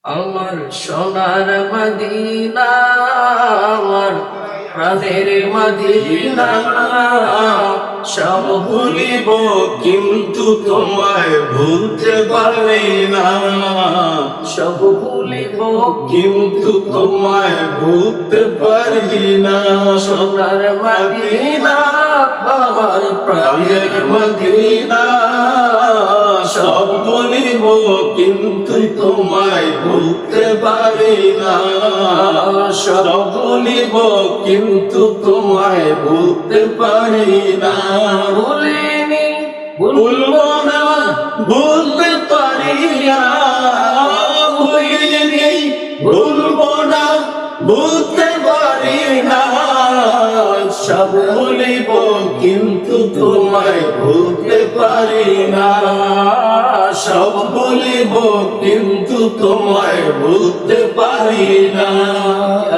আমার সোনার মদিনা, আমার প্রাণের মদিনা, সব ভুলিব কিন্তু তোমায় ভুলতে পারি না। সব ভুলিব কিন্তু তোমায় ভুলতে পারি না। সোনার মদিনা, আমার প্রাণের প্রাণের মদিনা, সব ভুলিব কিন্তু তোমায় ভুলতে পারি না। সব ভুলিব কিন্তু তোমায় ভুলতে পারি না। ভুলিনি ভুলবো না, ভুলতে পারি না। ভুলিনি, ভুলবো না, ভুলতে পারি না। সব ভুলিব কিন্তু তোমায় ভুলতে পারি না। সব ভুলিব কিন্তু তোমায় ভুলতে পারি না।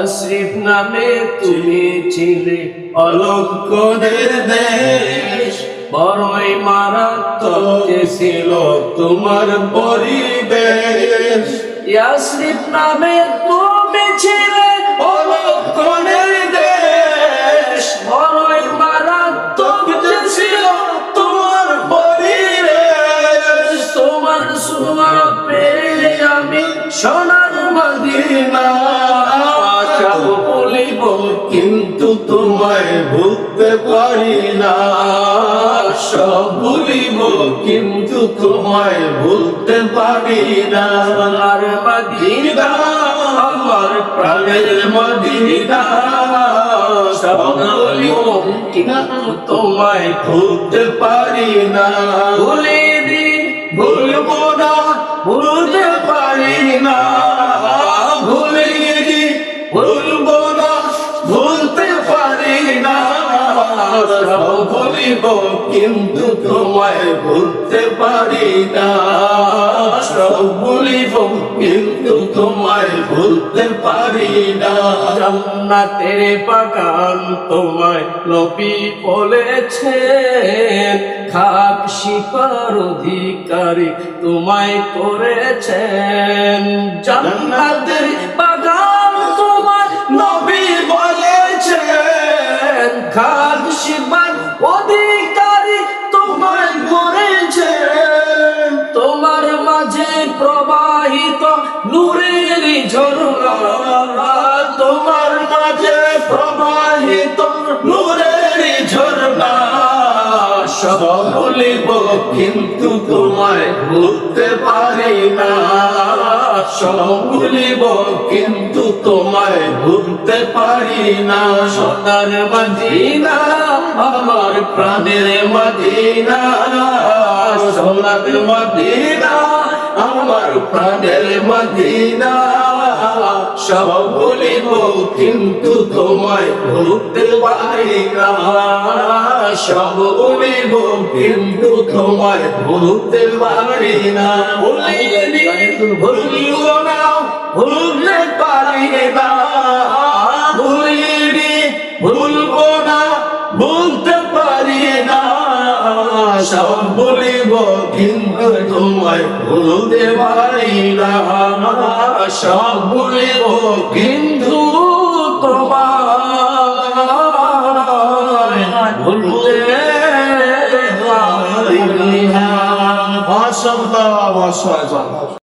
আশরিফ নামে তুমি ছিলে অলক্ষণের দেশ, বড়ই মারাত্মক ছিল তোমার পরিবেশ। আশরিফ নামে তুমি ছিলে অলক্ষণের দেশ, বড়ই মারাত্মক ছিল তোমার পরিবেশ। তোমার সুর পেয়ে আমি সোনার মদিনা, সব বলিব কিন্তু তোমায় ভুলতে পারি না। সব ভুলিব কিন্তু তোমায় ভুলতে পারি না। সোনার মদিনা, আমার প্রাণের মদিনা, সব ভুলিব কিন্তু তোমায় ভুলতে পারি না। ভুলিনি ভুলবো না, ভুলতে পারি না। ভুলিনি, ভুলবো না, ভুলতে পারি না। সব ভুলিব কিন্তু তোমায় ভুলতে পারি না। সব ভুলিব কিন্তু তোমায় ভুলতে পারি না। জান্নাতের বাগান তোমায় নবী বলেছেন, খাক শিপার অধিকারী তোমায় করেছেন। জান্নাতের বাগান তোমায় নবী বলেছেন, খাক শিপার অধিকারী তোমায় করেছেন। তোমার মাঝে প্রবাহিত নূরের ঝরনা, তোমার মাঝে প্রবাহিত নূরের ঝরনা। সব ভুলিব কিন্তু তোমায় ভুলতে পারি না। সব ভুলিব কিন্তু তোমায় ভুলতে পারি না। সোনার মদিনা, আমার প্রাণের মদিনা, সোনার মদিনা, আমার প্রাণের মদিনা। সব ভুলিব কিন্তু তোমায় ভুলতে পারি না। সব ভুলিব কিন্তু তোমায় ভুলতে পারি না। ভুলিনি, ভুলিব না, ভুলতে পারি না। ভুলিনি, ভুলবো না, ভুলতে পারি না। সব ভুলিব কিন্তু তোমায় ভুলতে পারি না। সব ভুলিব কিন্তু তোমায় ভুলতে পারি না। মাশাআল্লাহ, মাশাআল্লাহ।